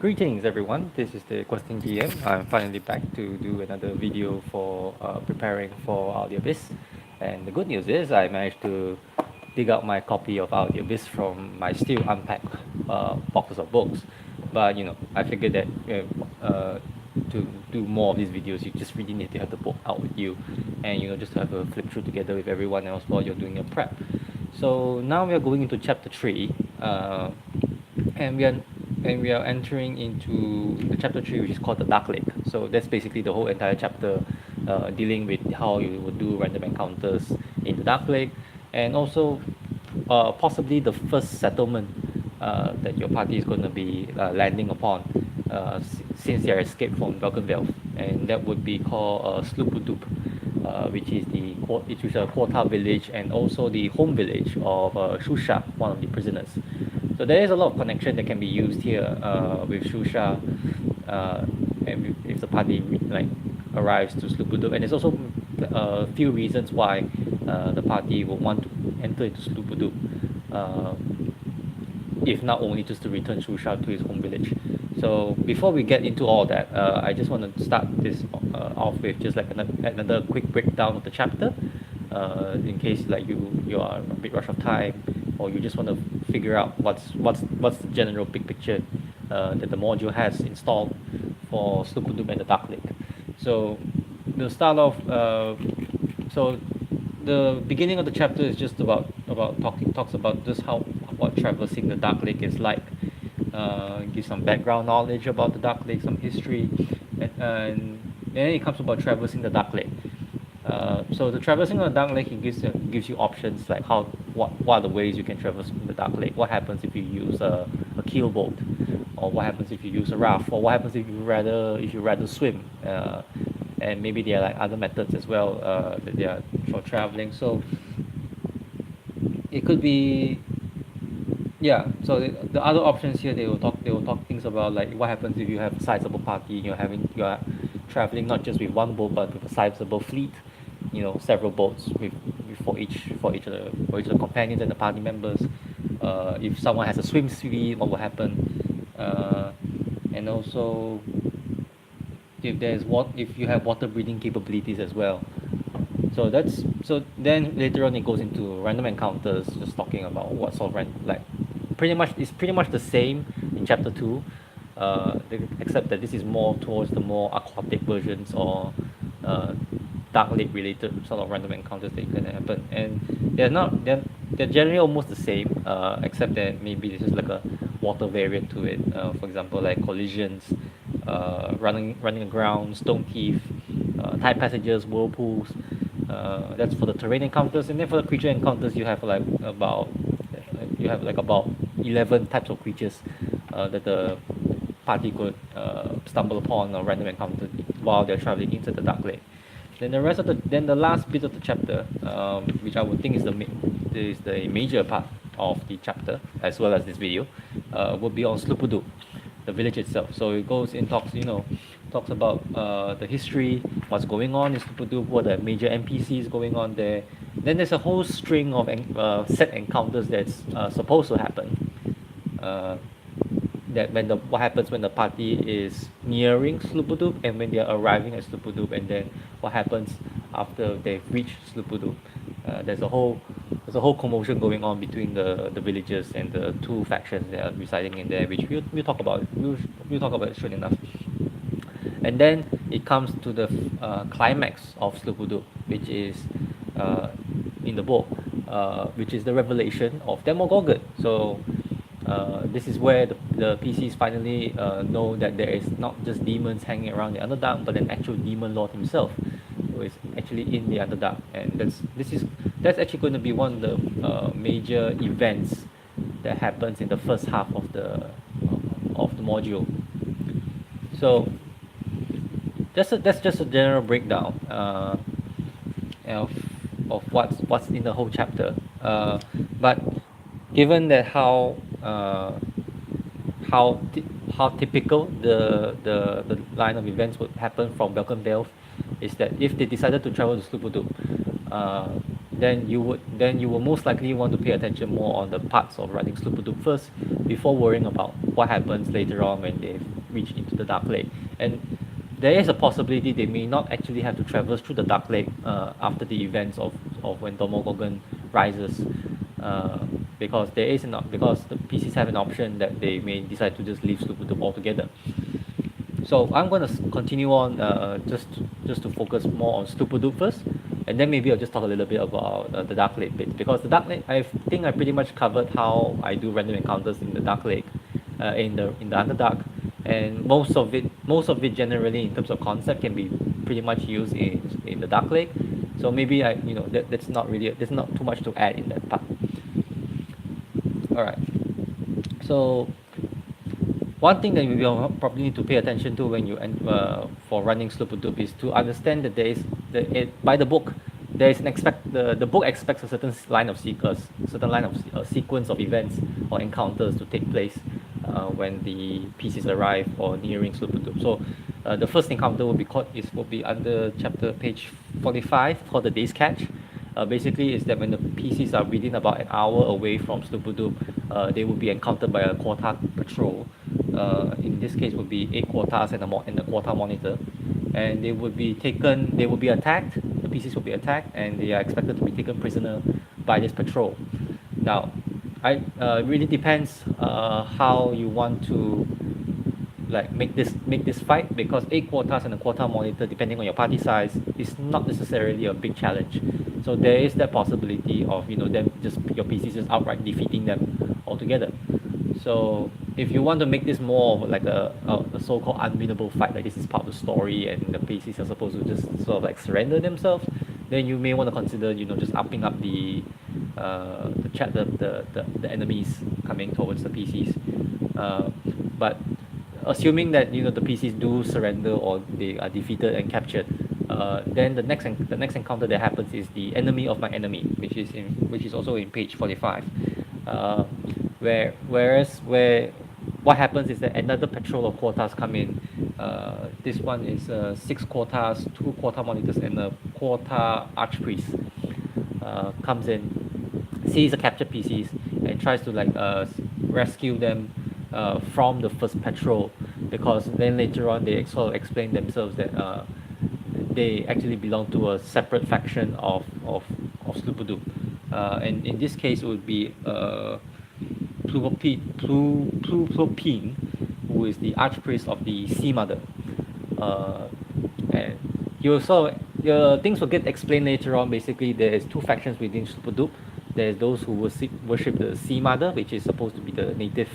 Greetings everyone, this is the Question GM. I'm finally back to do another video for preparing for Audio Abyss. And the good news is I managed to dig out my copy of Audio Abyss from my still unpacked boxes of books. But I figured that to do more of these videos, you just really need to have the book out with you, and just to have a flip through together with everyone else while you're doing your prep. So now we are going into chapter 3, and we are entering into the chapter 3, which is called the Darklake. So that's basically the whole entire chapter, dealing with how you would do random encounters in the Darklake, and also possibly the first settlement that your party is going to be landing upon, since they are escaped from Velkenvelyve, and that would be called Sloobludop, which is a Quota village and also the home village of Shusha, one of the prisoners. So there is a lot of connection that can be used here with Shusha, and if the party arrives to Sloobludop, and there's also a few reasons why the party will want to enter into Sloobludop, if not only just to return Shusha to his home village. So before we get into all that, I just want to start this off with just like another quick breakdown of the chapter, in case you are a bit rush of time, or you just want to figure out what's the general big picture that the module has installed for Sloobludop and the Darklake. So to start off, so the beginning of the chapter is just about talks about just what traversing the Darklake is like. Give some background knowledge about the Darklake, some history, and then it comes about traversing the Darklake. So the traversing of the Darklake, it gives you options like what are the ways you can traverse the Darklake. What happens if you use a keelboat, or what happens if you use a raft, or what happens if you rather swim, and maybe there are like other methods as well that they are for traveling. So it could be, yeah. So the other options here, they will talk things about like what happens if you have a sizable party, you are traveling not just with one boat but with a sizable fleet, several boats for each of the companions and the party members. If someone has a swim speed, what will happen? And also if you have water breathing capabilities as well. So then later on it goes into random encounters, just talking about what sort of pretty much the same in chapter 2, except that this is more towards the more aquatic versions, or Darklake related sort of random encounters that can happen, and they're generally almost the same, except that maybe this is like a water variant to it. For example, like collisions, running aground, stone teeth, tide passages, whirlpools. That's for the terrain encounters, and then for the creature encounters, you have about 11 types of creatures that the party could stumble upon or random encounter while they're traveling into the Darklake. Then the last bit of the chapter, which I would think is the major part of the chapter as well as this video, would be on Sloobludop, the village itself. So it goes in talks about the history, what's going on in Sloobludop, what are the major NPCs going on there. Then there's a whole string of set encounters that's supposed to happen. What happens when the party is nearing Sloobludop, and when they are arriving at Sloobludop, and then what happens after they've reached Sloobludop. There's a whole commotion going on between the villagers and the two factions that are residing in there, which we'll talk about. We'll talk about it soon enough. And then it comes to the climax of Sloobludop, which is in the book, which is the revelation of Demogorgon. So this is where the PCs finally know that there is not just demons hanging around the Underdark, but an actual demon lord himself, who is actually in the Underdark. And that's actually going to be one of the major events that happens in the first half of the module. So that's just a general breakdown of what's in the whole chapter. But given that how typical the line of events would happen from Velkenvelyve is that if they decided to travel to Sloobludop, then you will most likely want to pay attention more on the parts of running Sloobludop first before worrying about what happens later on when they reach into the Darklake. And there is a possibility they may not actually have to traverse through the Darklake after the events of when Demogorgon rises, because there is because the PCs have an option that they may decide to just leave Sloobludop altogether. So I'm going to continue on just to focus more on Sloobludop first, and then maybe I'll just talk a little bit about the Darklake bit, because the Darklake, I think I pretty much covered how I do random encounters in the Darklake, in the Underdark, and most of it generally in terms of concept can be pretty much used in the Darklake. So maybe that's not really, there's not too much to add in that part. All right. So one thing that we will probably need to pay attention to when you for running Sloobludop is to understand that there is by the book there is the book expects a certain line of sequence of events or encounters to take place when the pieces arrive or nearing Sloobludop. So the first encounter will be under chapter page 45 called the Day's Catch. Basically is that when the PCs are within about an hour away from Sloobludop, they will be encountered by a quota patrol. In this case would be 8 quotas and a quota monitor, and they would be attacked. The PCs will be attacked, and they are expected to be taken prisoner by this patrol. Now, it really depends how you want to make this fight, because 8 quotas and a quota monitor, depending on your party size, is not necessarily a big challenge. So there is that possibility of them just your PCs just outright defeating them altogether. So if you want to make this more of like a so-called unwinnable fight, like this is part of the story and the PCs are supposed to just sort of like surrender themselves, then you may want to consider just upping up the enemies coming towards the PCs. But assuming that the PCs do surrender or they are defeated and captured, then the next encounter that happens is the enemy of my enemy, which is also in page 45. Where what happens is that another patrol of quotas come in. This one is 6 quotas, 2 quota monitors, and a quota archpriest comes in, sees the captured PCs, and tries to rescue them from the first patrol, because then later on they sort of explain themselves that they actually belong to a separate faction of Sloobludop, and in this case it would be Plupin, who is the archpriest of the Sea Mother, and things will get explained later on. Basically, there is 2 factions within Sloobludop. There's those who worship the Sea Mother, which is supposed to be the native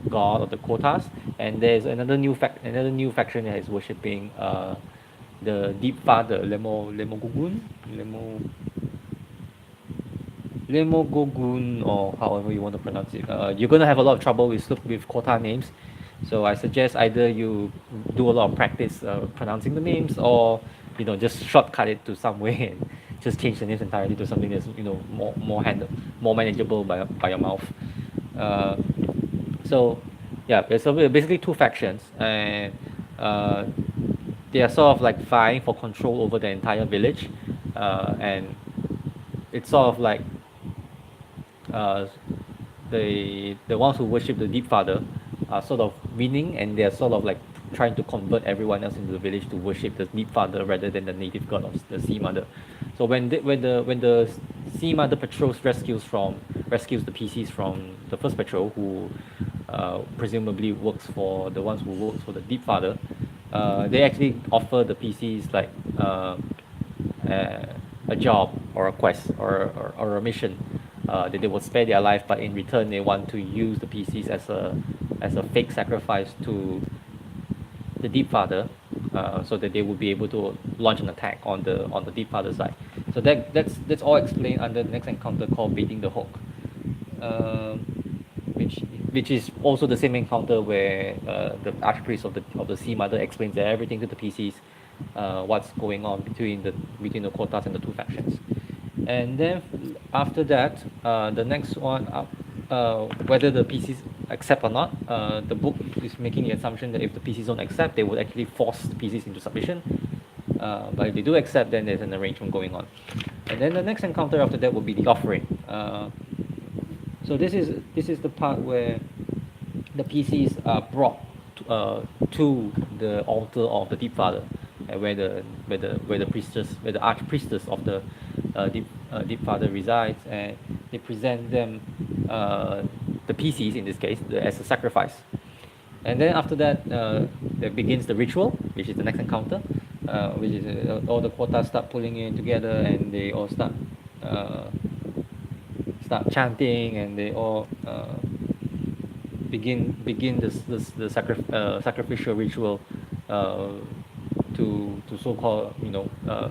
god of the quotas, and there's another new faction that is worshipping the Deep Father, Demogorgon, or however you want to pronounce it. You're going to have a lot of trouble with quota names, so I suggest either you do a lot of practice pronouncing the names, or just shortcut it to some way and just change the names entirely to something that's more manageable by your mouth. So yeah, there's basically 2 factions, and they are sort of vying for control over the entire village, and it's sort of like the ones who worship the Deep Father are sort of winning, and they're sort of trying to convert everyone else in the village to worship the Deep Father rather than the native god of the Sea Mother. So when the Sea Mother patrols rescues the PCs from the first patrol, who presumably works for the ones who works for the Deep Father, they actually offer the PCs a job or a quest or a mission, that they will spare their life, but in return they want to use the PCs as a fake sacrifice to the Deep Father, so that they will be able to launch an attack on the Deep Father side. So that's all explained under the next encounter called Baiting the Hook, which is also the same encounter where the archpriest of the Sea Mother explains everything to the PCs, what's going on between the quotas and the 2 factions. And then after that, the next one up, whether the PCs accept or not, the book is making the assumption that if the PCs don't accept, they would actually force the PCs into submission. But if they do accept, then there's an arrangement going on. And then the next encounter after that will be the offering. So this is the part where the PCs are brought to the altar of the Deep Father, where the priestess, where the archpriestess of the Deep Father resides, and they present them the PCs in this case as a sacrifice. And then after that, there begins the ritual, which is the next encounter, which is all the quotas start pulling in together, and they all start chanting, and they all begin the sacrificial ritual to so-called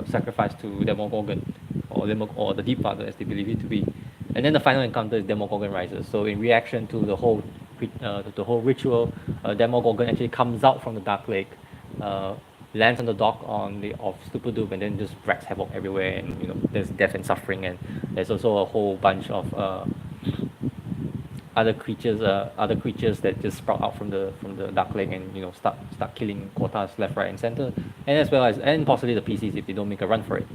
sacrifice to Demogorgon or the Deep Father as they believe it to be. And then the final encounter is Demogorgon rises. So in reaction to the whole ritual, Demogorgon actually comes out from the Darklake, lands on the dock of Sloobludop, and then just wreaks havoc everywhere. And there's death and suffering, and there's also a whole bunch of other creatures that just sprout out from the Darklake and start killing quotas left, right, and center, and as well as possibly the PCs if they don't make a run for it.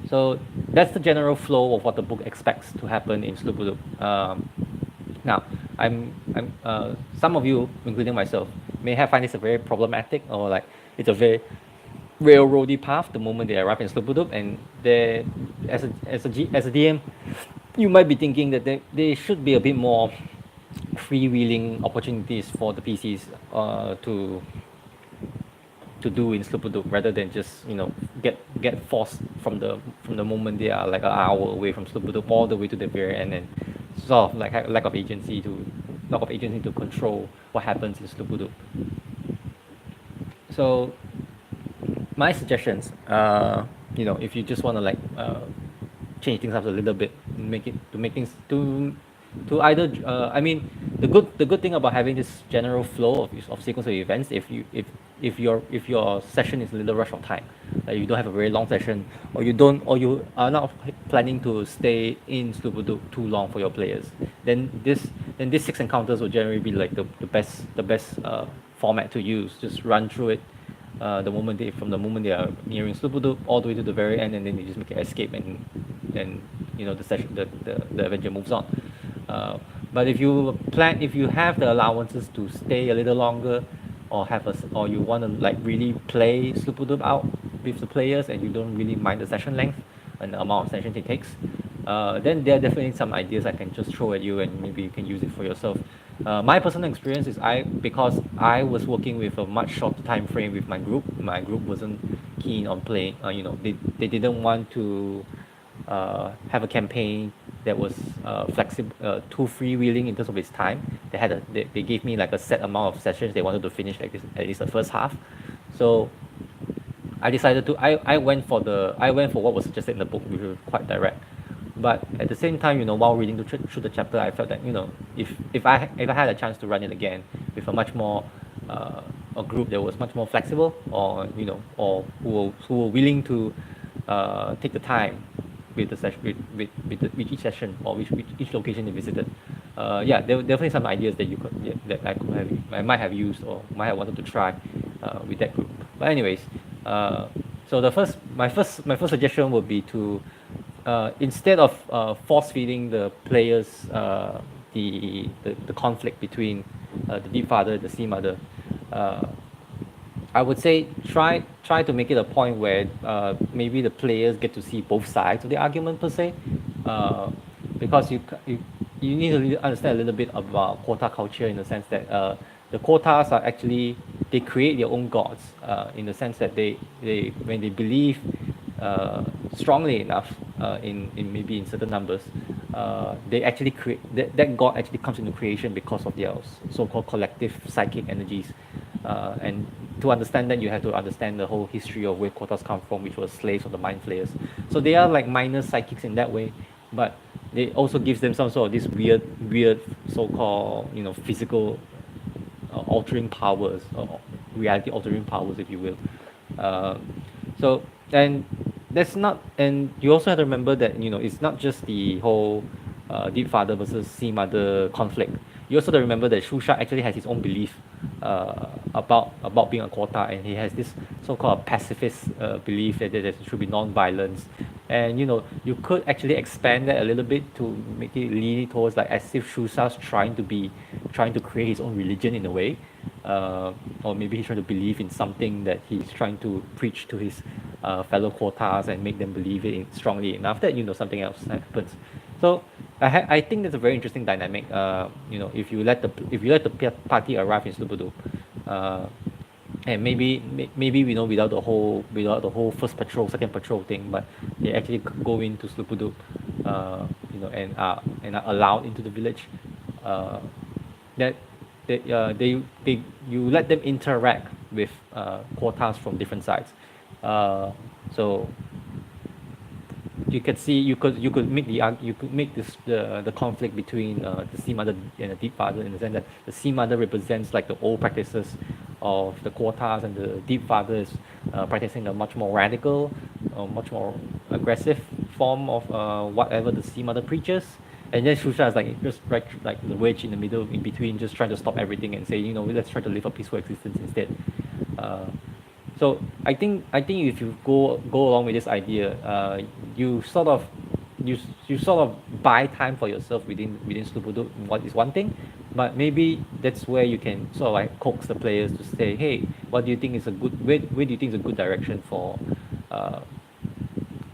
So that's the general flow of what the book expects to happen in Sloobludop. Now, some of you, including myself, may have find this a very problematic, or like it's a very railroady path the moment they arrive in Sloobludop, and they, as a DM, you might be thinking that there should be a bit more freewheeling opportunities for the PCs to do in Sloobludop, rather than just get forced from the moment they are like an hour away from Sloobludop all the way to the very end, and sort of like lack of agency to control what happens in Sloobludop. So my suggestions, if you just want to change things up a little bit, make things to either the good thing about having this general flow of sequence of events, if your session is a little rush of time, like you don't have a very long session, or you are not planning to stay in Sloobludop too long for your players, then these 6 encounters will generally be like the best format to use. Just run through it from the moment they are nearing Sloobludop all the way to the very end, and then you just make an escape, and then the session the adventure moves on. But if you have the allowances to stay a little longer, or you want to really play Sloobludop out with the players, and you don't really mind the session length and the amount of sessions it takes, then there are definitely some ideas I can just throw at you, and maybe you can use it for yourself. My personal experience is because I was working with a much shorter time frame with my group wasn't keen on playing. They didn't want to have a campaign that was flexible, too freewheeling in terms of its time. They gave me like a set amount of sessions they wanted to finish, like this, at least the first half. So I decided to I went for what was suggested in the book, which was quite direct. But at the same time, while reading through the chapter, I felt that if I had a chance to run it again with a much more a group that was much more flexible, or who were willing to take the time with the session, with each session, or with each location they visited. There were definitely some ideas that I might have used, or might have wanted to try with that group. But anyways, so my first suggestion would be to instead of force feeding the players the conflict between the Deep Father, the Sea Mother, I would say try to make it a point where maybe the players get to see both sides of the argument per se, because you need to really understand a little bit about quota culture, in the sense that the quotas are actually, they create their own gods, in the sense that they when they believe strongly enough in maybe in certain numbers, they actually create that god actually comes into creation because of their so-called collective psychic energies, and to understand that, you have to understand the whole history of where quotas come from, which was slaves of the mind flayers. So they are like minor psychics in that way, but they also gives them some sort of this weird so-called physical altering powers, or reality altering powers, if you will. So, and that's not, and you also have to remember that it's not just the whole Deep Father versus Sea Mother conflict. You also have to remember that Shusha actually has his own belief about being a quota, and he has this so-called pacifist belief that there should be non-violence, And you could actually expand that a little bit to make it lean towards like as if Shusha's trying to create his own religion in a way, or maybe he's trying to believe in something that he's trying to preach to his fellow quotas and make them believe it strongly enough that something else happens. So I think that's a very interesting dynamic. If you let the party arrive in Sloobludop, and maybe without the whole first patrol, second patrol thing, but they actually go into Sloobludop, and are allowed into the village. Uh, that they you let them interact with quotas from different sides. Uh, so you could make the conflict between the sea mother and the deep father, in the sense that the sea mother represents like the old practices of the quotas, and the deep father is practicing a much more radical, much more aggressive form of whatever the sea mother preaches. And then Shusha is like just right, like the wedge in the middle, in between, just trying to stop everything and say, let's try to live a peaceful existence instead. uh, so I think if you go along with this idea, you sort of you sort of buy time for yourself within Sloobludop. What is one thing, but maybe that's where you can sort of like coax the players to say, hey, what do you think is a good where do you think is a good direction for uh,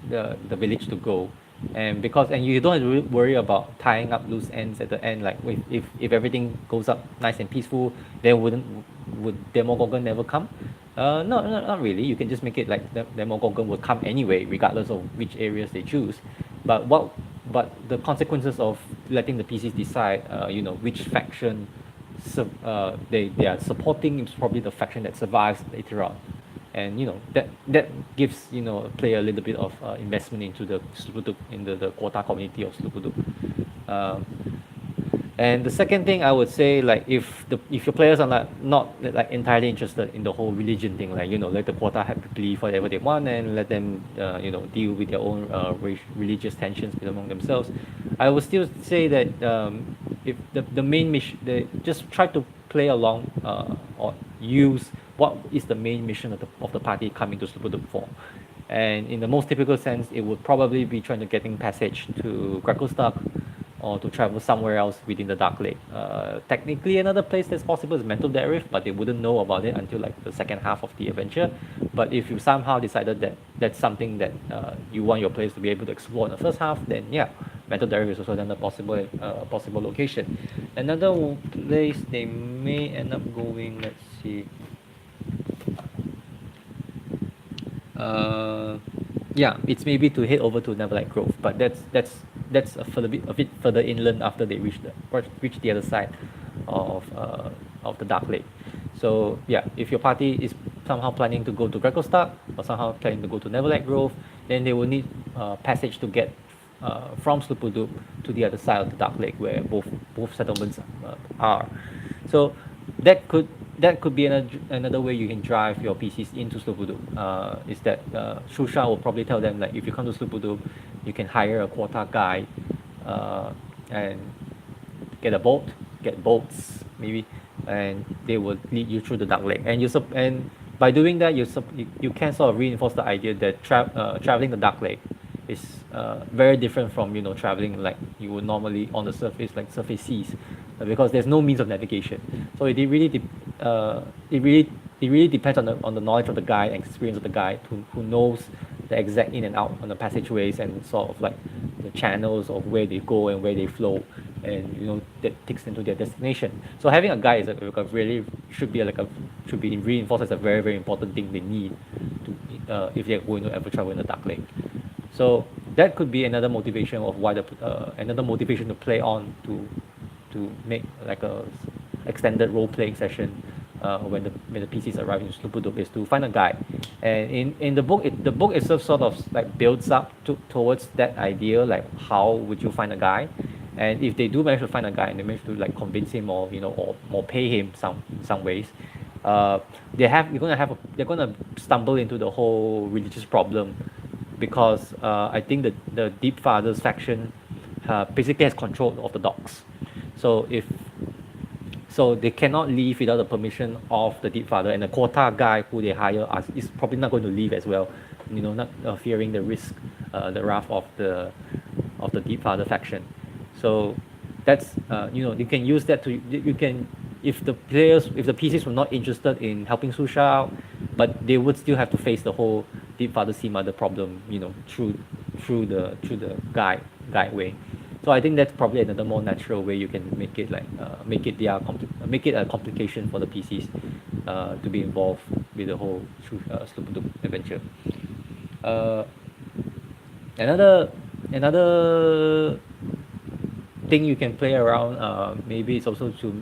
the village to go. And you don't have to worry about tying up loose ends at the end, like if everything goes up nice and peaceful, then would Demogorgon never come? No, not really. You can just make it like the Demogorgon will come anyway, regardless of which areas they choose. But the consequences of letting the PCs decide, which faction they are supporting, is probably the faction that survives later on. And that gives a player a little bit of investment into the Sloobludop, in the quota community of Sloobludop. Um, and the second thing I would say, like if your players are not like entirely interested in the whole religion thing, like let the quota have to believe whatever they want, and let them deal with their own religious tensions among themselves. I would still say that if the main mission, they just try to play along, or use what is the main mission of the party coming to Sloobludop for. And in the most typical sense, it would probably be trying to getting passage to Greckostark, or to travel somewhere else within the Darklake. Technically, another place that's possible is Velkenvelyve, but they wouldn't know about it until like the second half of the adventure. But if you somehow decided that that's something that you want your players to be able to explore in the first half, then yeah, Velkenvelyve is also another possible location. Another place they may end up going, let's see. Yeah, it's maybe to head over to Neverlight Grove, but that's a bit further inland after they reach the other side of the Darklake. So yeah, if your party is somehow planning to go to Greckostark, or somehow planning to go to Neverlight Grove, then they will need passage to get from Sloobludop to the other side of the Darklake, where both settlements are. So that could be another way you can drive your PCs into Sloobludop. Is that Shusha will probably tell them, like, if you come to Sloobludop, you can hire a quota guy, and get a boat, get boats maybe, and they will lead you through the Darklake. And by doing that, you can sort of reinforce the idea that traveling the Darklake is very different from traveling like you would normally on the surface, like surface seas, because there's no means of navigation. So it really depends on the knowledge of the guide and experience of the guide, who knows the exact in and out on the passageways, and sort of like the channels of where they go and where they flow, and that takes them to their destination. So having a guide is really should be reinforced as a very, very important thing they need to if they're going to ever travel in the Darklake. So that could be another motivation of why another motivation to play on, to make like a extended role playing session when the PCs arrive in Sloobludop, is to find a guide. And in the book, the book itself sort of like builds up towards that idea, like how would you find a guide. And if they do manage to find a guy, and they manage to like convince him, or pay him some ways, they're gonna stumble into the whole religious problem, because I think that the Deep Father's faction basically has control of the docks. So they cannot leave without the permission of the Deep Father, and the quota guy who they hire is probably not going to leave as well, not fearing the risk the wrath of the Deep Father faction. So that's you can use that to you can if the players if the PCs were not interested in helping Susha out, but they would still have to face the whole Deep Father Sea Mother problem, through the guide way. So I think that's probably another more natural way you can make it like make it a complication for the PCs to be involved with the whole Sloobludop adventure. Uh, another thing you can play around, maybe it's also to,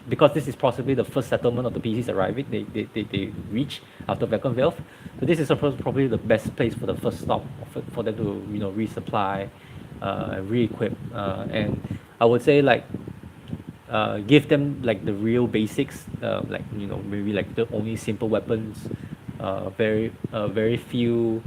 because this is possibly the first settlement of the PCs arriving they reach after Velkenvelyve. So this is probably the best place for the first stop for them to resupply and re-equip, and I would say like give them like the real basics, like maybe like the only simple weapons, very few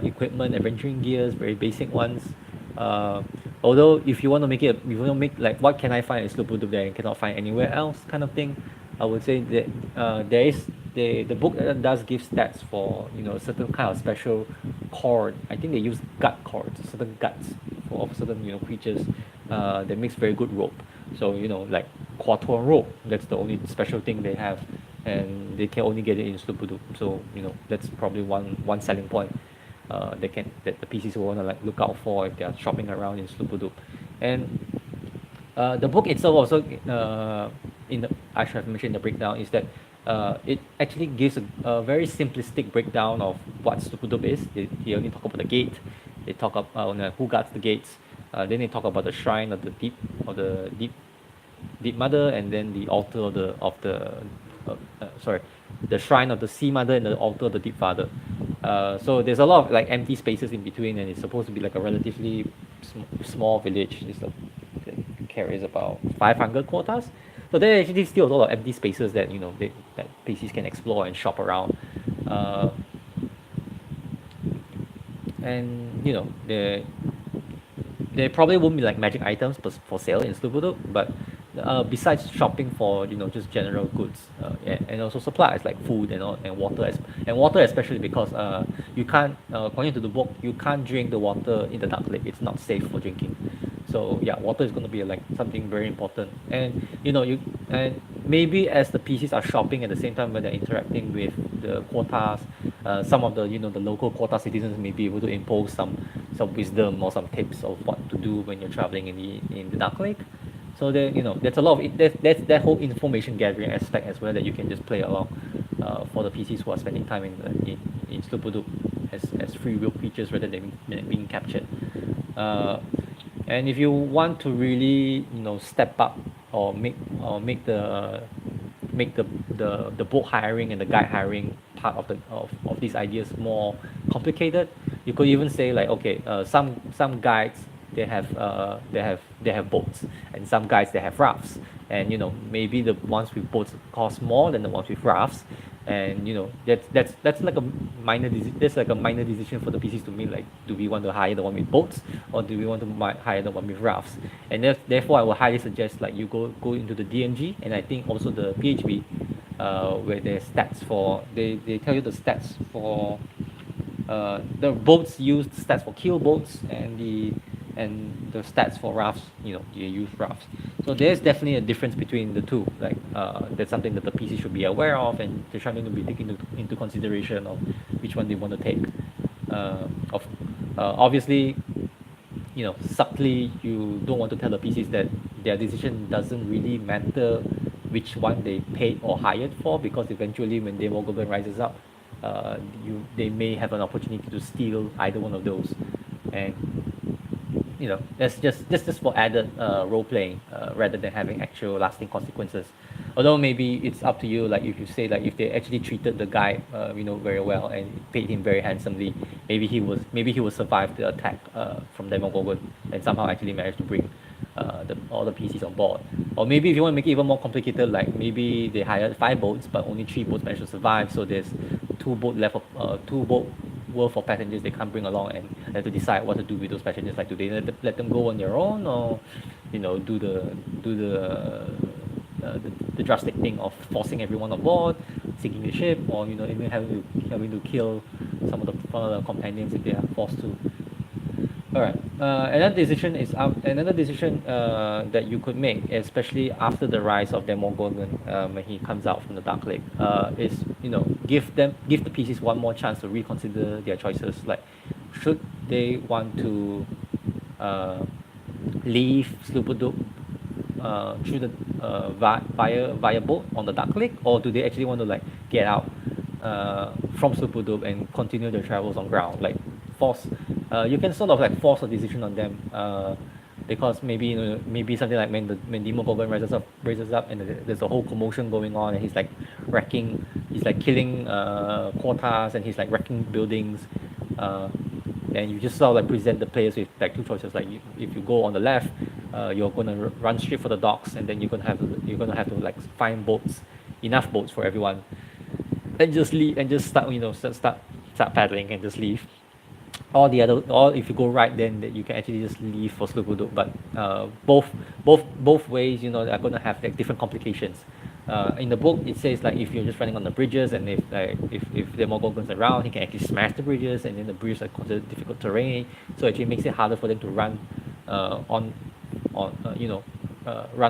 equipment, adventuring gears, very basic ones. Uh, Although if you want to make it, if you want to make like what can I find in Sloobludop that I cannot find anywhere else kind of thing, I would say that there is the book does give stats for certain kind of special cord. I think they use gut cords, certain guts for certain creatures that makes very good rope. So like Quatorn rope, that's the only special thing they have, and they can only get it in Sloobludop. So that's probably one selling point that the PCs will want to like look out for if they are shopping around in Sloobludop. And the book itself also, in the I should have mentioned the breakdown, is that it actually gives a very simplistic breakdown of what Sloobludop is. They only talk about the gate, they talk about who guards the gates, then they talk about the shrine of the deep mother, and then the altar the shrine of the sea mother and the altar of the deep father. So there's a lot of like empty spaces in between, and it's supposed to be like a relatively small village. It carries about 500 quotas. So there actually still a lot of empty spaces that that PCs can explore and shop around. And there probably won't be like magic items for sale in Sloobludop, but besides shopping for just general goods, and also supplies like food and water especially, because you can't, according to the book, you can't drink the water in the Darklake. It's not safe for drinking. So yeah, water is going to be like something very important. And and maybe as the PCs are shopping at the same time when they're interacting with the quotas, some of the the local quota citizens may be able to impose some wisdom or some tips of what to do when you're traveling in the Darklake. So there, there's a lot of there's that whole information gathering aspect as well that you can just play along, for the PCs who are spending time in Sloobludop as free will creatures rather than being captured. And if you want to really step up or make the boat hiring and the guide hiring part of these ideas more complicated, you could even say like, okay, some guides they have boats, and some guides they have rafts, and maybe the ones with boats cost more than the ones with rafts, and that's like a minor decision for the PCs to make, like, do we want to hire the one with boats, or do we want to hire the one with rafts? And therefore I will highly suggest like you go into the DMG, and I think also the PHB, where there's stats for they tell you the stats for the boats used, stats for kill boats, and the stats for rafts, you use rafts. So there's definitely a difference between the two. Like that's something that the PC should be aware of, and they're trying to be taking into consideration of which one they want to take. Obviously, subtly, you don't want to tell the PCs that their decision doesn't really matter which one they paid or hired for, because eventually when Demogorgon rises up, they may have an opportunity to steal either one of those. And that's just for added role playing, rather than having actual lasting consequences. Although maybe it's up to you, like if you say like if they actually treated the guy very well and paid him very handsomely, maybe he will survive the attack from Demogorgon and somehow actually manage to bring all the PCs on board. Or maybe if you want to make it even more complicated, like maybe they hired 5 boats but only 3 boats managed to survive, so there's 2 boat worth of passengers they can't bring along, and they have to decide what to do with those passengers. Like, do they let them go on their own, or do the drastic thing of forcing everyone on board, sinking the ship, or even having to kill some of the companions if they are forced to. All right. Another decision that you could make, especially after the rise of Demogorgon, when he comes out from the Darklake, is give the PCs one more chance to reconsider their choices. Like, should they want to uh, leave Sloobludop through the via boat on the Darklake, or do they actually want to like get out from Sloobludop and continue their travels on ground? Like force, you can sort of like force a decision on them, because maybe maybe something like when Demogorgon rises up and there's a whole commotion going on and he's like killing quotas and he's like wrecking buildings. Uh, and you just sort of like present the players with like two choices. Like if you go on the left, you're gonna run straight for the docks, and then you're gonna have to like find boats, enough boats for everyone, and just leave and just start paddling and just leave. Or if you go right, then you can actually just leave for Sloobludop. But both ways, are going to have like different complications. In the book, it says like if you're just running on the bridges, and if the Demogorgon's around, he can actually smash the bridges, and then the bridges are considered difficult terrain, so it actually makes it harder for them to run run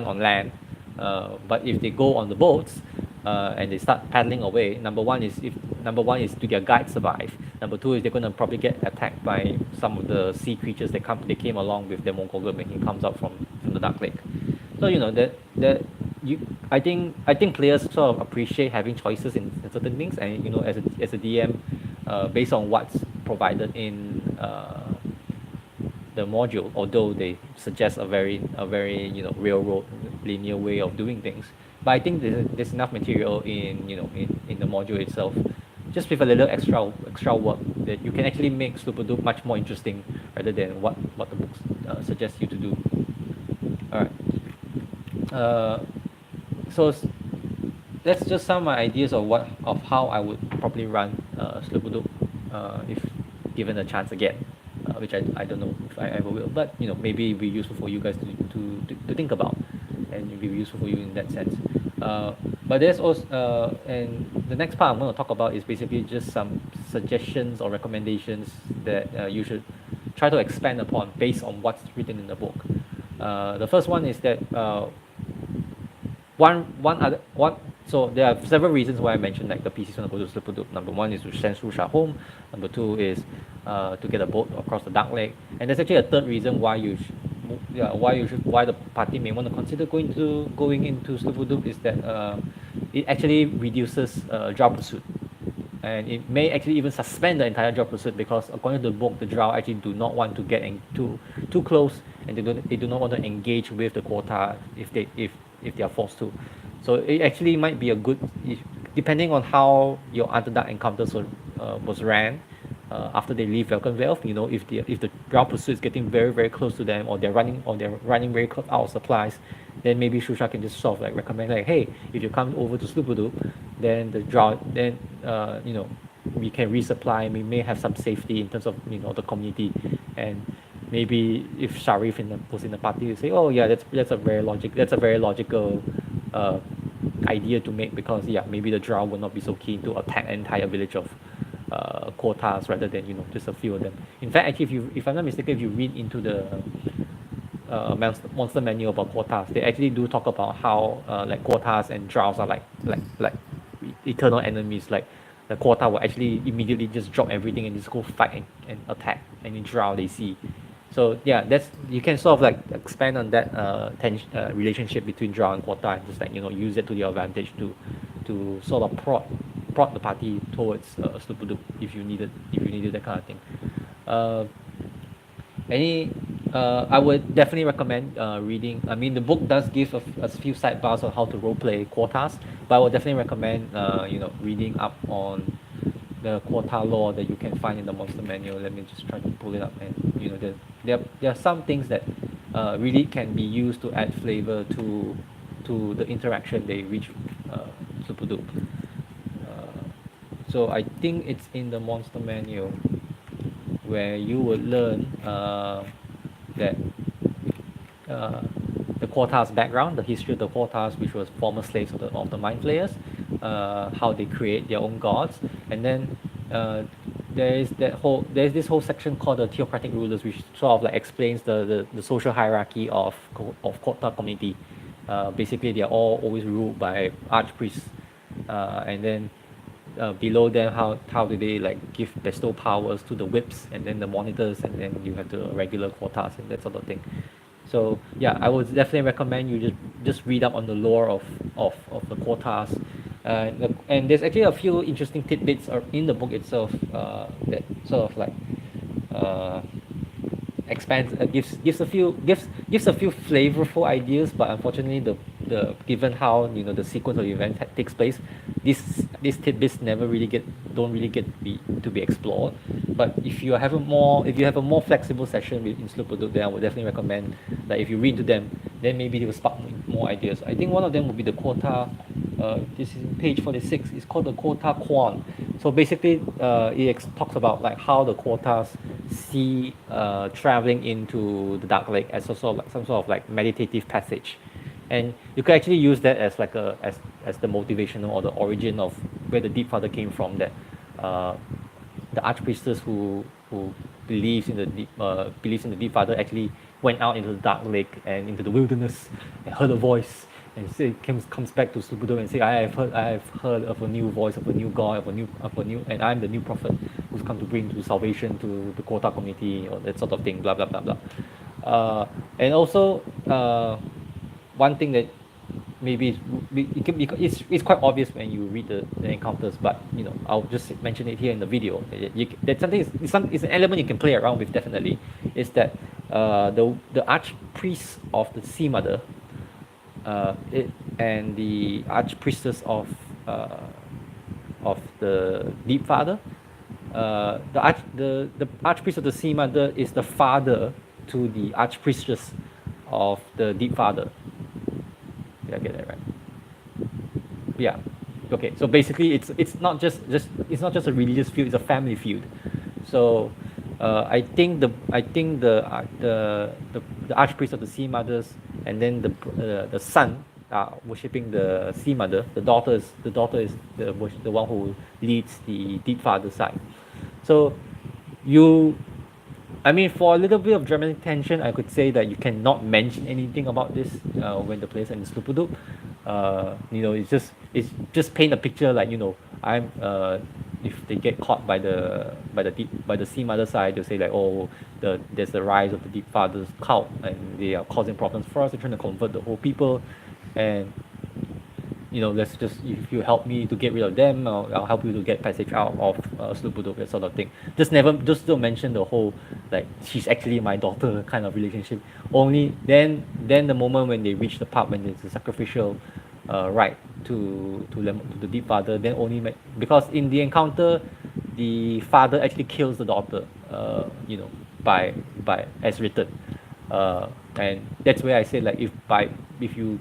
on land. But if they go on the boats, and they start paddling away, number one is do their guides survive. Number two is they're gonna probably get attacked by some of the sea creatures they came along with Demogorgon when he comes out from the Darklake. So that you I think players sort of appreciate having choices in certain things, and as a DM, based on what's provided in the module, although they suggest a very railroad linear way of doing things. But I think there's enough material in the module itself, just with a little extra work, that you can actually make Sloobludop much more interesting rather than what the books suggest you to do. All right. So that's just some of my ideas of how I would probably run Sloobludop, if given a chance again, which I don't know if I ever will, but maybe it'll be useful for you guys to think about, and it'll be useful for you in that sense. But there's also and the next part I'm going to talk about is basically just some suggestions or recommendations that you should try to expand upon based on what's written in the book. The first one is that so there are several reasons why I mentioned like the PCs want to go to Sloobludop. Number one is to send Susha home. Number two is to get a boat across the Darklake. And there's actually a third reason why why the party may want to consider going into Sloobludop, is that it actually reduces Drow pursuit. And it may actually even suspend the entire Drow pursuit, because according to the book, the Drow actually do not want to get too close, and they do not want to engage with the quota if they are forced to. So it actually might be a good, depending on how your Underdark encounters was ran after they leave Velkenvelyve. If the Drow pursuit is getting very very close to them, or they're running very close out of supplies, then maybe Susha can just sort of like recommend like, hey, if you come over to Sloobludop, then the Drow we can resupply, we may have some safety in terms of the community. And maybe if Sharif was in the party, you say, oh yeah, that's a very logical idea to make, because maybe the Drow will not be so keen to attack an entire village of quotas rather than just a few of them. In fact, actually, if I'm not mistaken, if you read into the monster manual about quotas, they actually do talk about how like quotas and Drows are like eternal enemies. Like the quota will actually immediately just drop everything and just go fight and attack any Drow they see. So that's, you can sort of like expand on that relationship between Drow and quota, and just like use it to your advantage to sort of prod the party towards Sloobludop if you needed that kind of thing. I would definitely recommend reading. I mean, the book does give a few sidebars on how to roleplay quotas, but I would definitely recommend reading up on the quota lore that you can find in the monster manual. Let me just try to pull it up, and there are some things that really can be used to add flavor to the interaction they reach Sloobludop. So I think it's in the monster manual where you would learn that the quotas background, the history of the quotas, which was former slaves of the mind flayers, how they create their own gods, and then there's this whole section called the theocratic rulers, which sort of like explains the social hierarchy of Kota community. Basically, they are all always ruled by archpriests, and then below them, how do they like bestow powers to the whips and then the monitors, and then you have the regular quotas and that sort of thing. So yeah, I would definitely recommend you just read up on the lore of the quotas. And there's actually a few interesting tidbits in the book itself, that sort of like uh, expands, gives a few flavorful ideas, but unfortunately the given how the sequence of events takes place, these tidbits never really don't really get to be explored. But if you have a more flexible session in Sloobludop, then I would definitely recommend that if you read to them, then maybe they will spark more ideas. I think one of them would be the quota. This is page 46. It's called the quota quan. So basically, it talks about like how the quotas see traveling into the Darklake as also like some sort of like meditative passage, and you could actually use that as like as the motivational or the origin of where the Deep Father came from. That the archpriestess who believes in the Deep Father actually went out into the Darklake and into the wilderness and heard a voice and comes back to Sloobludop and say, I have heard of a new voice, of a new God, of a new, and I'm the new prophet who's come to bring to salvation to the Kota community, or that sort of thing, blah blah blah blah. And also, one thing that maybe it's quite obvious when you read the encounters, but I'll just mention it here in the video. That's something, it's an element you can play around with, definitely, is that the archpriest of the Sea Mother, and the archpriestess of the Deep Father. The archpriest of the Sea Mother is the father to the archpriestess of the Deep Father. Did I get that right? Yeah. Okay. So basically, it's not just a religious feud; it's a family feud. So I think the archpriest of the Sea Mothers, and then the son are worshipping the Sea Mother. The daughter is the one who leads the Deep Father side. So I mean, for a little bit of dramatic tension, I could say that you cannot mention anything about this when the players are in Sloobludop. It's just paint a picture like I'm if they get caught by the Sea Mother side, they'll say like, oh, there's the rise of the Deep Father's cult and they are causing problems for us. They're trying to convert the whole people, and let's just, if you help me to get rid of them, I'll help you to get passage out of Sloobludop, that sort of thing. Just don't mention the whole like she's actually my daughter kind of relationship. Only then the moment when they reach the part when there's a sacrificial rite to the Deep Father, then only because in the encounter the father actually kills the daughter, by as written. And that's where I say, like, if you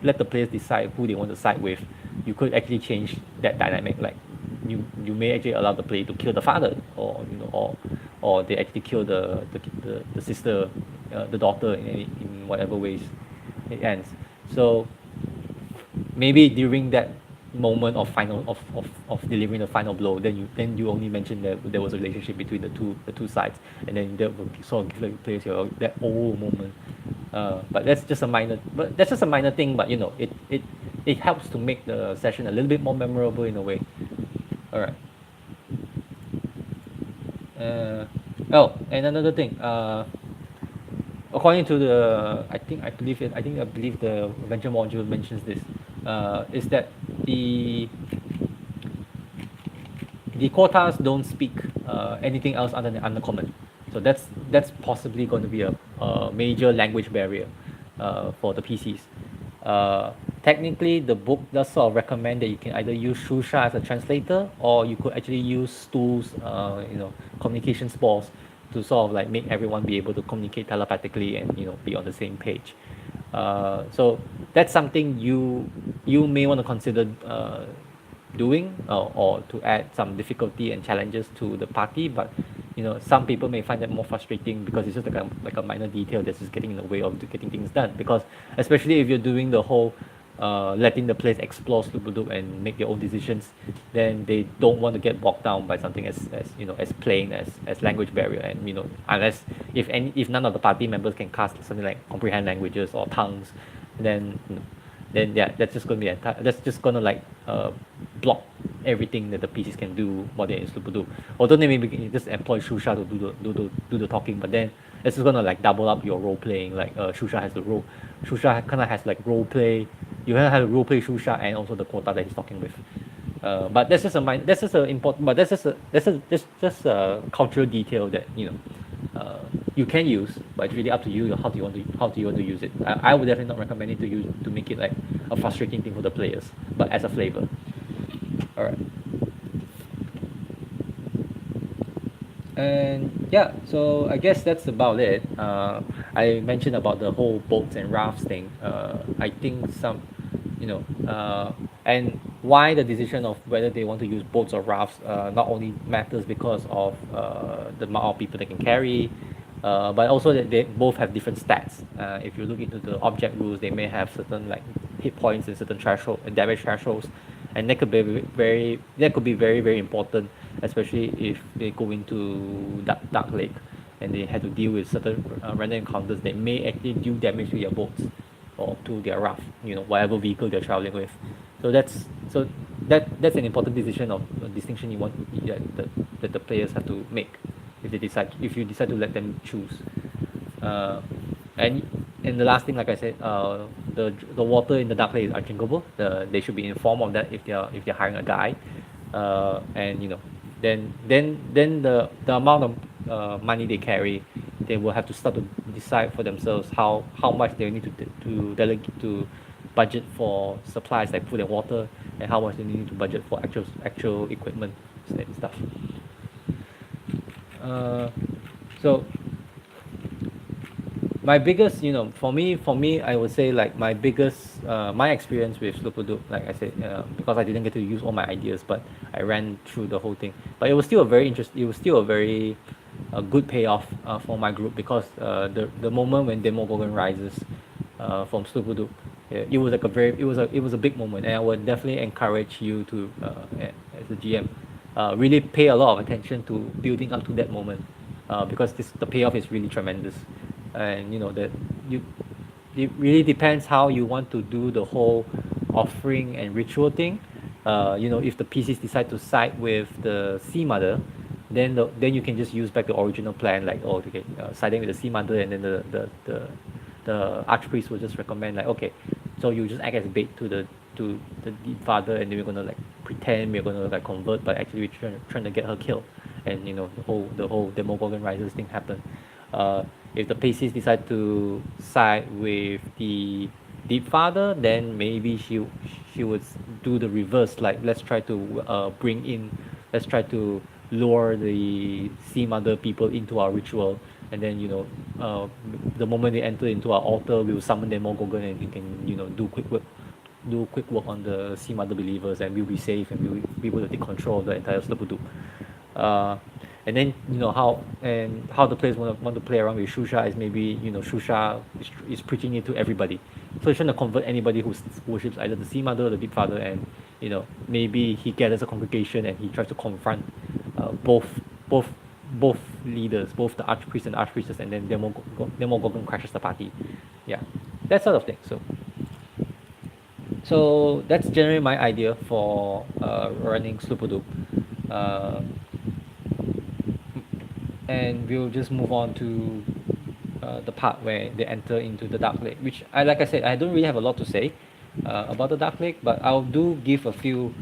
let the players decide who they want to side with, you could actually change that dynamic. Like you may actually allow the player to kill the father, or they actually kill the sister, the daughter in whatever ways it ends. So maybe during that moment of delivering the final blow, then you only mention that there was a relationship between the two sides, and then that will sort of give the players that old moment. But that's just a minor thing. But it helps to make the session a little bit more memorable in a way. All right. And another thing. According to I believe the adventure module mentions this, is that the quotas don't speak anything else other than Undercommon. So that's possibly going to be a major language barrier for the PCs. Technically, the book does sort of recommend that you can either use Shusha as a translator, or you could actually use Stool's communication spores to sort of like make everyone be able to communicate telepathically and be on the same page. So that's something you may want to consider doing, or to add some difficulty and challenges to the party. But some people may find that more frustrating because it's just like a minor detail that's just getting in the way of getting things done. Because especially if you're doing the whole letting the players explore Sloobludop and make their own decisions, then they don't want to get bogged down by something as you know as plain as language barrier. And you know, unless if none of the party members can cast something like comprehend languages or tongues, then you know, then yeah, that's just gonna be that's just gonna like block everything that the PCs can do while they're in Sloobludop. Although they maybe can just employ Shusha to do the talking, but then it's just gonna like double up your role playing. Like Shusha has the role, Shusha kind of has like role play. You have to role play Shusha and also the quota that he's talking with. But that's just that's just a important, but that's just a cultural detail that you know you can use, but it's really up to you how do you want to use it. I would definitely not recommend it to use to make it like a frustrating thing for the players, but as a flavor. All right. And yeah, so I guess that's about it. I mentioned about the whole boats and rafts thing. I think some, you know, and why the decision of whether they want to use boats or rafts not only matters because of the amount of people they can carry, but also that they both have different stats. If you look into the object rules, they may have certain like hit points and certain threshold and damage thresholds, and that could be very very important, especially if they go into Darklake and they had to deal with certain random encounters that may actually do damage to their boats or to their raft, you know, whatever vehicle they're traveling with. So that's an important decision of distinction you want that the players have to make if you decide to let them choose. Uh, and and the last thing, like I said, the water in the dark lake is undrinkable. They should be informed of that if they're hiring a guy, and you know, then the amount of money they carry, they will have to start to decide for themselves how much they need to delegate to budget for supplies like food and water, and how much they need to budget for actual equipment and stuff. Uh, so my biggest, you know, for me, I would say like my biggest, my experience with Sloobludop, like I said, because I didn't get to use all my ideas, but I ran through the whole thing. But it was still a very interesting, it was still a very good payoff for my group because the moment when Demogorgon rises from Sloobludop, it was like it was a big moment, and I would definitely encourage you to, as a GM, really pay a lot of attention to building up to that moment, because the payoff is really tremendous. And you know that you it really depends how you want to do the whole offering and ritual thing. You know, if the PCs decide to side with the Sea Mother, then you can just use back the original plan, like, oh, okay, siding with the Sea Mother, and then the Archpriest will just recommend like, okay, so you just act as bait to the Deep Father, and then we're gonna like pretend we're gonna like convert, but actually we're trying to get her killed, and you know the whole Demogorgon Rises thing happened. If the PCs decide to side with the Deep Father, then maybe she would do the reverse, like let's try to let's try to lure the Sea Mother people into our ritual, and then you know the moment they enter into our altar, we will summon them Demogorgon, and we can, you know, do quick work on the Sea Mother believers, and we'll be safe, and we'll be able to take control of the entire Sloobludop. Uh, and then you know how the players want to play around with Shusha is maybe, you know, Shusha is preaching it to everybody, so he's trying to convert anybody who worships either the Sea Mother or the Deep Father, and you know maybe he gathers a congregation and he tries to confront both both both leaders, both the Archpriest and the Archpriestess, and then Demogorgon crashes the party. Yeah, that sort of thing. So that's generally my idea for running Sloobludop. Uh, and we'll just move on to the part where they enter into the Dark Lake, which like I said, I don't really have a lot to say about the Dark Lake, but I'll do give a few.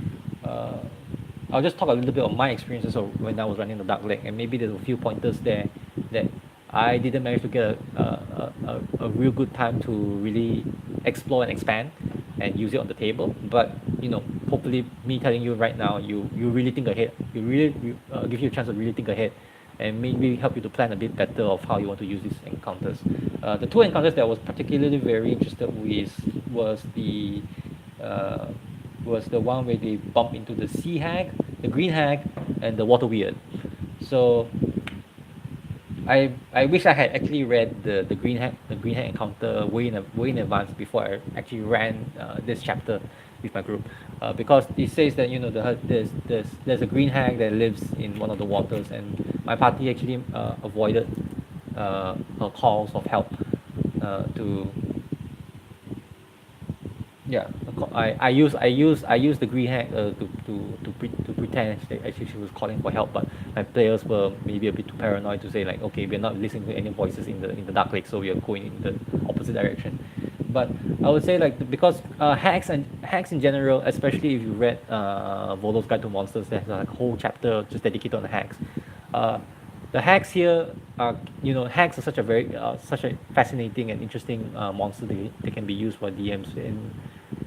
I'll just talk a little bit of my experiences of when I was running the Dark Lake, and maybe there's a few pointers there that I didn't manage to get a real good time to really explore and expand and use it on the table. But you know, hopefully, me telling you right now, you really think ahead. You really give you a chance to really think ahead, and maybe help you to plan a bit better of how you want to use these encounters. The two encounters that I was particularly very interested with uh, was the one where they bump into the Sea Hag, the Green Hag, and the Water Weird. So I wish I had actually read the green hack encounter way in advance before I actually ran this chapter with my group, because it says that there's a green hack that lives in one of the waters, and my party actually avoided her calls of help to yeah. I used the green hack to pretend that actually she was calling for help, but my players were maybe a bit too paranoid to say like, okay, we're not listening to any voices in the Darklake, so we are going in the opposite direction. But I would say like because hacks in general, especially if you read Volo's Guide to Monsters, there's like a whole chapter just dedicated on the hacks. Uh, the hacks here are, hacks are such a fascinating and interesting monster. They can be used for DMs,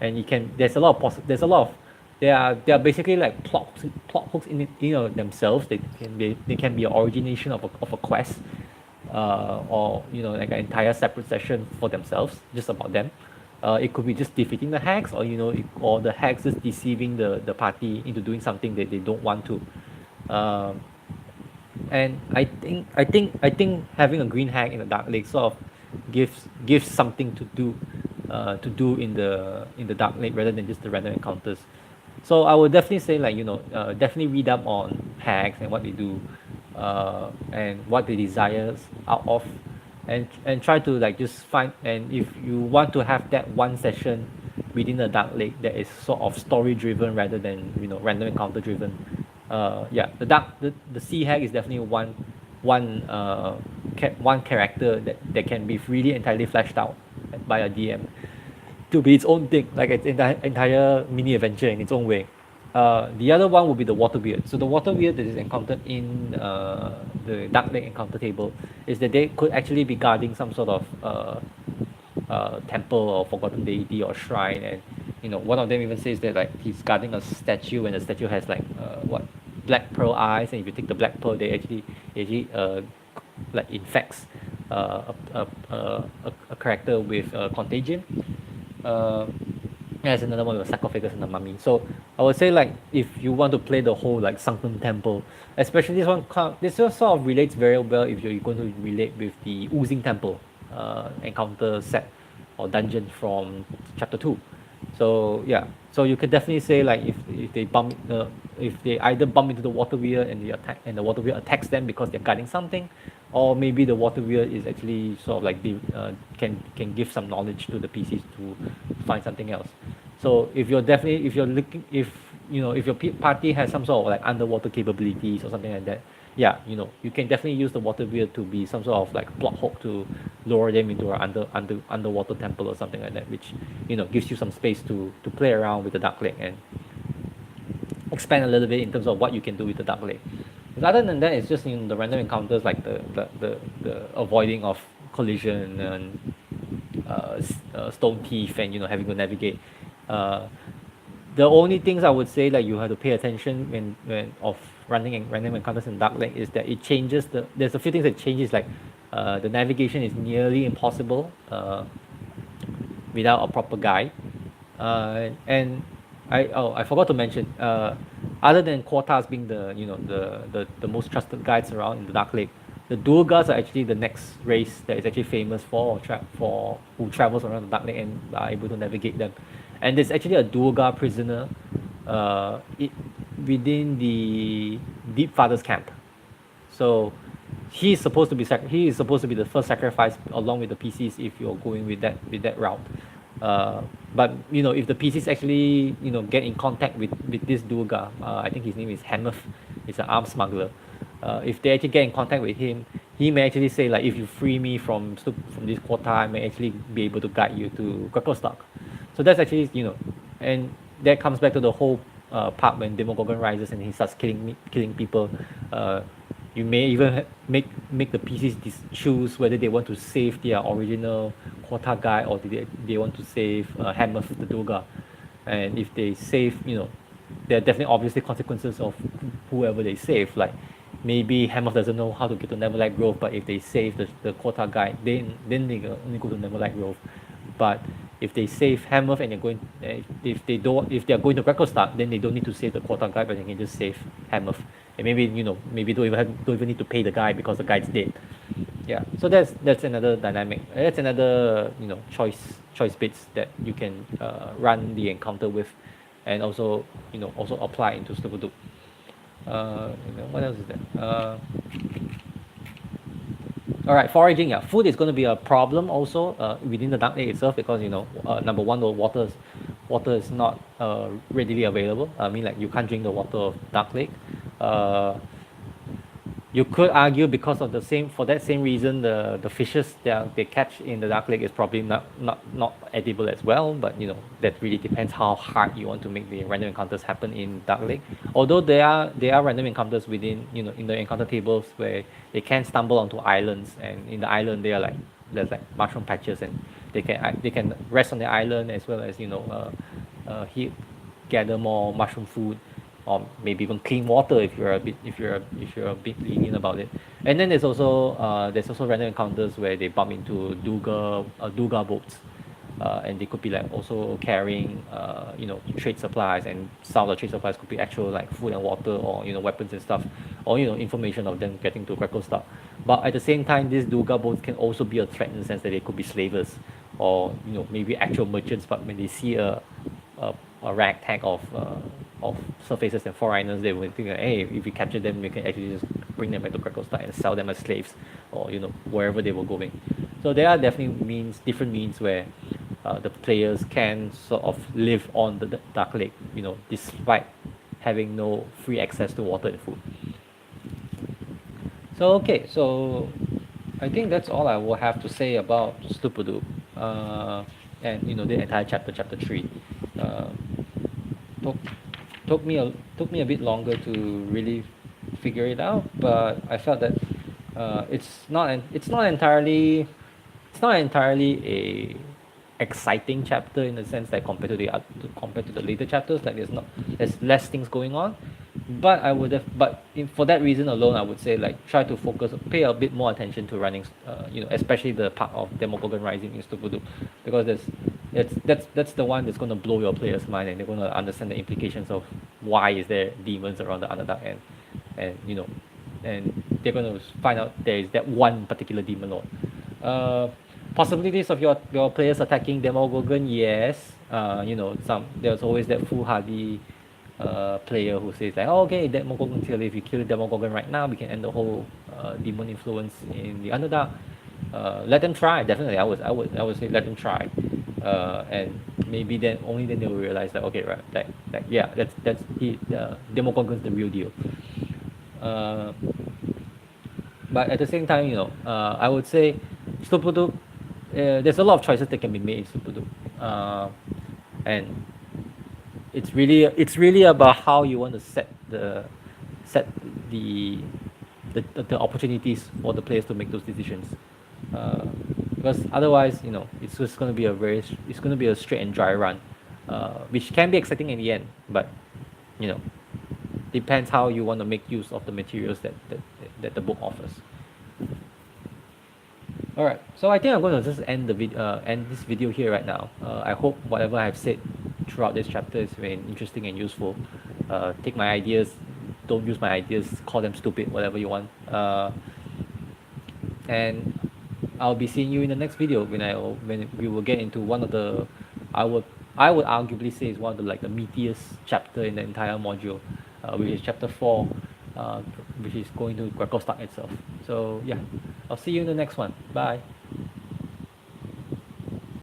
and you can there's a lot of they are basically like plot hooks in it, themselves. They can be an origination of a quest, or like an entire separate session for themselves, just about them. It could be just defeating the hacks, or or the hacks just deceiving the party into doing something that they don't want to. Um, and I think having a green hack in the dark lake sort of gives something to do in the dark lake rather than just the random encounters. So I would definitely say like definitely read up on hacks and what they do, and what they desires out of, and try to like just find, and if you want to have that one session within the dark lake that is sort of story driven rather than random encounter driven. Yeah, the sea hack is definitely one character that can be really entirely fleshed out by a DM to be its own thing, like its entire mini adventure in its own way. The other one would be the water weird. So the water weird that is encountered in the Dark Lake encounter table is that they could actually be guarding some sort of temple or forgotten deity or shrine, and one of them even says that like he's guarding a statue, and the statue has like what black pearl eyes, and if you take the black pearl, they actually like infects a character with contagion. Uh, there's another one with a sarcophagus and a mummy. So I would say like if you want to play the whole like Sanctum Temple, especially this one sort of relates very well if you're going to relate with the Oozing Temple encounter set or dungeon from chapter 2. So yeah, so you could definitely say like if they either bump into the water wheel and the water wheel attacks them because they're guarding something, or maybe the water wheel is actually sort of like can give some knowledge to the PCs to find something else. So if you're looking, if your party has some sort of like underwater capabilities or something like that, yeah, you can definitely use the water wheel to be some sort of like plot hook to lower them into an underwater temple or something like that, which gives you some space to play around with the dark lake and expand a little bit in terms of what you can do with the dark lake. Because other than that, it's just the random encounters like the avoiding of collision and stone teeth, and having to navigate. Uh, the only things I would say like you have to pay attention when of running and random encounters in dark lake is that it changes there's a few things that changes, like the navigation is nearly impossible without a proper guide. And I forgot to mention, other than Quotas being the most trusted guides around in the Dark Lake, the dual guards are actually the next race that is actually famous for who travels around the Dark Lake and are able to navigate them. And there's actually a dual guard prisoner within the Deep Father's camp. So he is supposed to be the first sacrifice along with the PCs if you're going with that route. But if the PCs actually get in contact with this Durga, I think his name is Hammoth, he's an arms smuggler. If they actually get in contact with him, he may actually say like, if you free me from this quota, I may actually be able to guide you to Grecostock. So that's actually and that comes back to the whole part when Demogorgon rises and he starts killing people. You may even make the PCs choose whether they want to save their original quota guy, or they want to save Hammer the Durga. And if they save, there are definitely obviously consequences of whoever they save. Like maybe Hammer doesn't know how to get to Neverlight Grove, but if they save the quota guy, then they can only go to Neverlight Grove. But if they save Hammer and they're going, if they're going to Grecostock, then they don't need to save the quota guy, but they can just save Hammer. and maybe maybe don't even need to pay the guy because the guy's dead. Yeah, so that's another dynamic. That's another choice bits that you can run the encounter with, and also also apply into Sloobludop. What else is there? All right, foraging. Yeah, food is going to be a problem also within the dark lake itself because number one, the water is not readily available. I mean, like you can't drink the water of dark lake. Uh, you could argue because of the same for that same reason the fishes they catch in the dark lake is probably not edible as well, but that really depends how hard you want to make the random encounters happen in dark lake. Although there are random encounters within in the encounter tables where they can stumble onto islands, and in the island they are like there's like mushroom patches, and they can rest on the island as well as he gather more mushroom food, or maybe even clean water if you're a bit lenient about it. And then there's also random encounters where they bump into Duga boats, and they could be like also carrying trade supplies, and some of the trade supplies could be actual like food and water, or weapons and stuff, or information of them getting to Greco. But at the same time, these Duga boats can also be a threat in the sense that they could be slavers, or maybe actual merchants, but when they see a ragtag of surfaces and foreigners, they would think that, hey, if we capture them, we can actually just bring them back to Krakostar and sell them as slaves, or wherever they were going. So there are definitely different means where the players can sort of live on the Dark Lake, despite having no free access to water and food. So okay, so I think that's all I will have to say about Sloobludop, and the entire chapter 3. Uh, took took me a bit longer to really figure it out, but I felt that it's not entirely a exciting chapter in the sense that compared to the later chapters, like there's less things going on. But for that reason alone, I would say like try to pay a bit more attention to running, especially the part of Demogorgon rising in Sloobludop, because that's the one that's going to blow your player's mind, and they're going to understand the implications of why is there demons around the Underdark, and and they're going to find out there is that one particular demon lord. Possibilities of your players attacking Demogorgon, yes. There's always that foolhardy player who says like, oh, okay, Demogorgon here. If you kill Demogorgon right now, we can end the whole demon influence in the Underdark. Let them try. Definitely, I would say let them try, and maybe only then they will realize that, okay, right, like yeah, that's Demogorgon's the real deal. Uh, but at the same time, I would say Sloobludop, there's a lot of choices that can be made in Sloobludop, and it's really about how you want to set the opportunities for the players to make those decisions, because otherwise it's just going to be a straight and dry run, which can be exciting in the end, but you know depends how you want to make use of the materials that the book offers. Alright, so I think I'm going to just end this video here right now. I hope whatever I've said throughout this chapter is very interesting and useful. Take my ideas, don't use my ideas, call them stupid, whatever you want. And I'll be seeing you in the next video when we will get into one of the I would arguably say is one of the meatiest chapter in the entire module, which is chapter 4, which is going to Greco itself. So yeah, I'll see you in the next one. Bye.